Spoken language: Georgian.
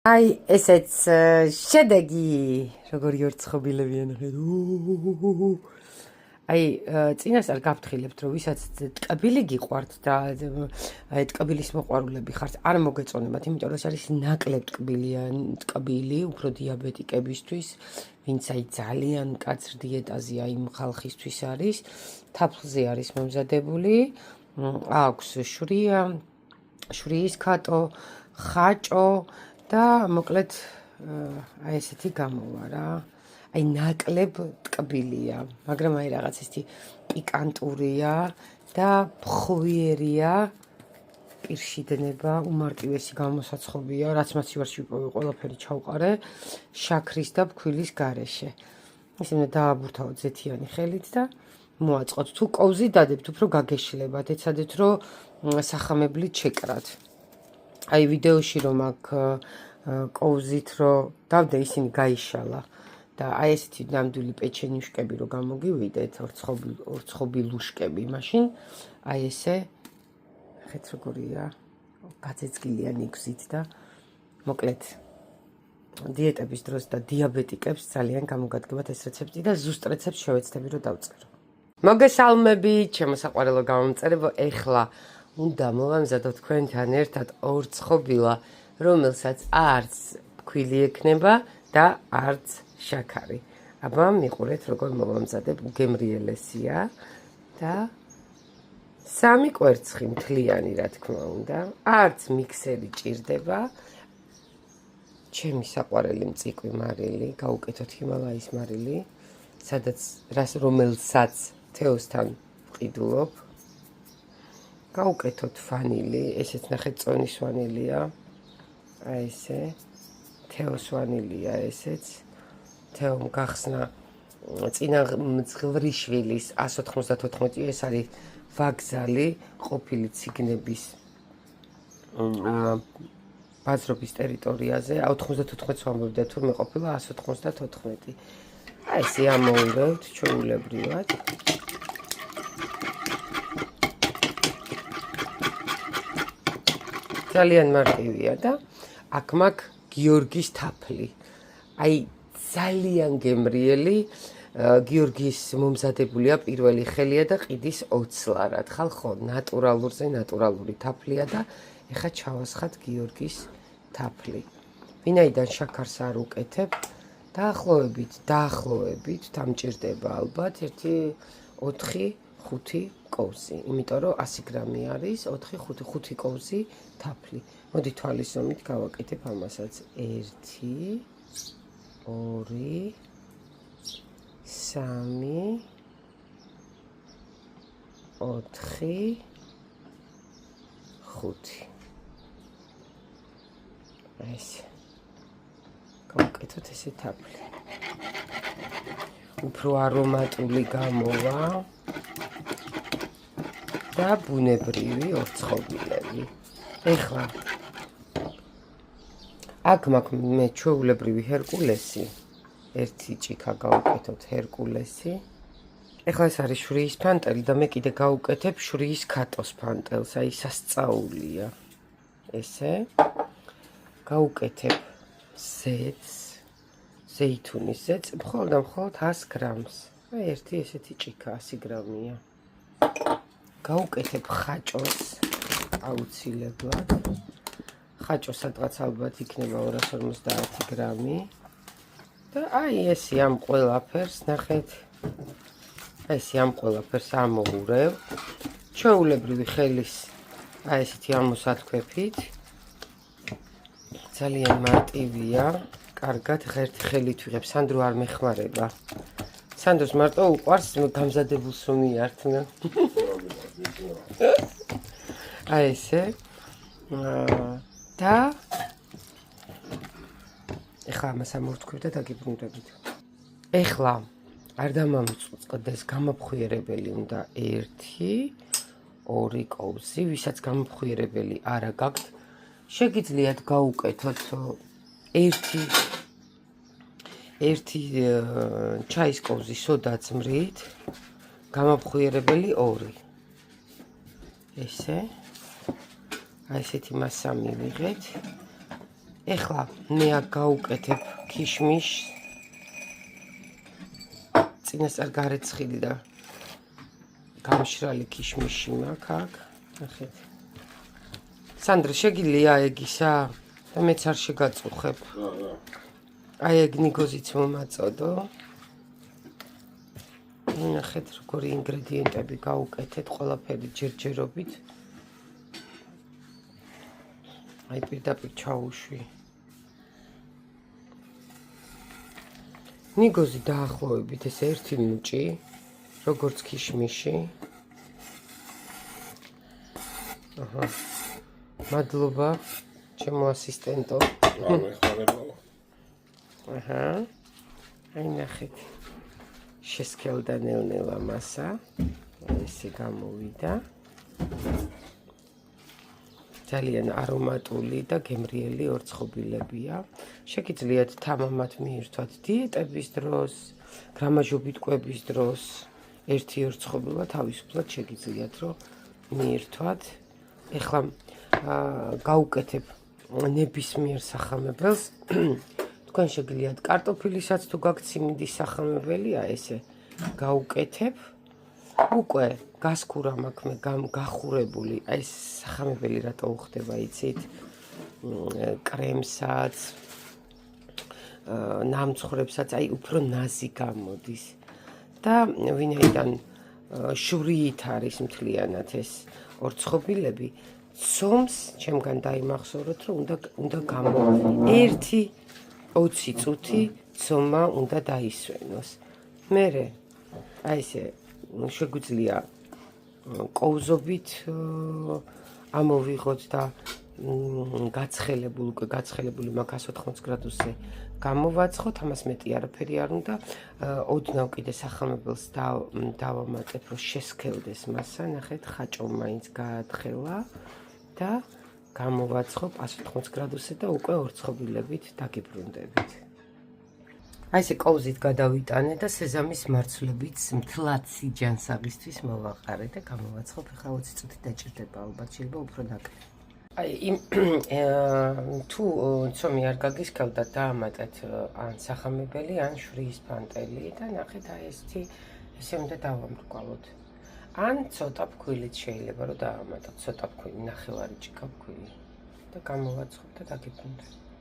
აი, ესეც შედეგი, როგორი ორცხობილებიან ხედ. აი, წინასწარ გაფრთხილებთ, რომ ვისაც ტკბილი გიყვართ და აი ტკბილის მოყვარულები ხართ, არ მოგეწონებათ, იმიტომ რომ ეს არის ნაკლებ ტკბილი, უფრო დიაბეტიკებისთვის, ვინც აი ძალიან მკაცრ დიეტაზეა, იმ ხალხისთვის არის, თაფლზე არის მომზადებული, აქვს შვრიის ქატო, ხაჭო და მოკლედ აი ესეთი გამოვა რა. აი ნაკლებ ტკბილია, მაგრამ აი რაღაც ისეთი პიკანტურია და ფხვიერია, პირში დნება, უმარტივესი გამოსაცხობია, რაც მასივარში ყველაფერი ჩავყარე, შაქრის და ფქვილის გარეშე. ისე უნდა დააბურთავოთ ზეთიანი ხელით და მოაწყოთ. თუ კოვზი დადებთ, უფრო გაგეშლებათ, ეცადეთ რომ სახამებლით შეკრათ. აი ვიდეოში რომ აქ კოვზით რომ დავდე ისინი გაიშალა და აი ესეთი ნამდვილი პეჩენიუშკები რომ გამოგივიდეთ, ორცხობილუშკები, მაშინ აი ესე ხეთ როგორია, გაწეწკილია ნიგვზით და მოკლედ დიეტების დროს და დიაბეტიკებს ძალიან გამოგადგებათ ეს რეცეპტი და ზუსტ რეცეპტს შევეცდები რომ დავწერო. მოგესალმებით, ჩემო საყვარელო გამომწერებო, ეხლა უნდა მოვამზადოთ თქვენთან ერთად ორცხობილა, რომელსაც არც ფქვილი ექნება და არც შაქარი. აბა მიყურეთ როგორ მოვამზადებ, უგემრიელესია და სამი კვერცხი მთლიანი რა თქმა უნდა, არც მიქსერი ჭირდება. ჩემი საყვარელი მწიკვი მარილი, გავუკეთოთ ჰიმალაის მარილი, რომელსაც თეოსთან ვყიდულობ. გავუკეთოთ ვანილი, ესეც ნახეთ წონის ვანილია. აი ესე, თეოს ვანილია ესეც. თეომ გახსნა წინა მძღვრიშვილის 194, ეს არის ვაგზალი ყოფილი ციგნების ბაზრობის ტერიტორიაზე. 94-ს ვამბობდა, თურმე ყოფილა 194. აი ესე ამოურევთ ჩვეულებრივად. ძალიან მარტივია და აქ მაქვს გიორგის თაფლი. აი ძალიან გემრიელი, გიორგის მომზადებულია პირველი ხელია და ყიდის ოცლარად. ხალხო, ნატურალური თაფლია და ეხა ჩავასხათ გიორგის თაფლი. ვინაიდან შაქარს არ უკეთებ, დაახლოებით დამჭირდება ალბათ 4-5 კოვზი, იმიტომ რომ 100 გრამი არის 4-5 კოვზი თაფლი. მოდი თვალის ზომით გავაკეთებ ამასაც. 1 2 3 4 5. ესე გავაკეთოთ ესე თაფლი. უფრო არომატული გამოვა და ბუნებრივი ორცხობილები. ეხლა აქ მაქვს მე ჩვეულებრივი ჰერკულესი, ერთი ჭიქა გავუკეთოთ ჰერკულესი. ეხლა ეს არის შვრიის ფანტელი და მე კიდე გავუკეთებ შვრიის ქატოს ფანტელს, აი სასწაულია. ესე გავუკეთებ ზეითუნის ზეთს, მხოლოდ 100 გრამს. აი ერთი ესეთი ჭიქა 100 გრამია. გავუკეთებ ხაჭოს აუცილებლად. ხაჭო სადღაც ალბათ იქნება 250 გრამი. და აი ესე ამ ყველაფერს ნახეთ. ესე ამ ყველაფერს ამოურევ. ჩვეულებრივი ხელის აი ესეთი ამოსათქვეფით. ძალიან მარტივია. კარგად ღერთი ხელით ვიღებ, სანდრო არ მეხმარება. სანდროს მარტო უყვარს გამზადებულს რომ მიართნა. აი ესე. და ეხლა ამას ამოვთქვევ და დაგიბრუნდებით. ეხლა არ დამამწყდეს, გამოფხვიერებელი უნდა 1-2 კოვზი, ვისაც გამოფხვიერებელი არა გაქვთ, შეგიძლიათ გაუკეთოთ 1 ჩაის კოვზი სოდა ძმრით, გამოფხვიერებელი 2. ესე აი ესეთი მასა მივიღეთ. ეხლა მე აქ გავუკეთებ ქიშმიშს. წინასწარ გარეცხილი და გამშრალი ქიშმიში მაქვს აქ. ნახეთ. სანდრა, შეგიძლია ეგისა და მეც არ შეგაწუხებ. აი ეგ ნიგოზიც მომაწოდო. ნახეთ, როგორი ინგრედიენტები გავუკეთეთ, ყველაფერი ჯერჯერობით. აი პირდაპირ ჩაუშვი. ნიგოზი დაახლოებით ეს 1 მუჭი, როგორც ქიშმიში. აჰა. მადლობა, ჩემო ასისტენტო. აჰა. აი ნახეთ. შესქელდა ნელ-ნელა მასა. ესე გამოვიდა. ძალიან არომატული და გემრიელი ორცხობილებია. შეგიძლიათ თამამად მიირთვათ დიეტების დროს, გრამაჟობით კვების დროს. ერთი ორცხობილა თავისუფლად შეგიძლიათ რომ მიირთვათ. ეხლა გავუკეთებ ნებისმიერ სახამებელს. თქვენ შეგიძლიათ კარტოფილისაც თუ გაქვთ სიმინდის სახამებელია, ესე გავუკეთებ. უკვე გასქურა მაქვს მე გახურებული, აი ეს სახამებელი რატო უხდება, იცით? კრემსაც, ნამცხრებსაც, აი უფრო ნაზი გამოდის. და ვინაიდან შვრიით არის მთლიანად ეს ორცხობილები, ცომს ჩემგან დაიმახსოვროთ, რომ უნდა გამო 1-20 წუთი ცომა უნდა დაისვენოს. მერე აი ესე შეგვიძლია კოვზობით ამოვიღოთ და გაცხელებული მაგ 180 გრადუსზე გამოვაცხოთ, ამას მეტი არაფერი არ უნდა. ოდნავ კიდე სახამებელს დავამატებ, რომ შესქელდეს მასა. ნახეთ, ხაჭო მაინც გაათხელა და გამოვაცხობ 180 გრადუსზე და უკვე ორცხობილებით დაგიბრუნდებით. აი ესე კოვზით გადავიტანე და სეზამის მარცვლებით მთლად სიჯანსაღისთვის მოვაყარე და გამოვაცხობ. ახლა 20 წუთი დაჭირდება ალბათ, შეიძლება უფრო ნაკლები. აი თუ ცომი არ გაგისკევდა, დაამატეთ ან სახამებელი, ან შვრიის ფანტელი და ნახეთ აი ესე უნდა დავამრგვალოთ. ან ცოტა ფქვილით შეიძლება რომ დაამატოთ, ცოტა ფქვილი, ნახევარი ჭიქა ფქვილი და გამოვაცხობ და დაგიბრუნდეთ.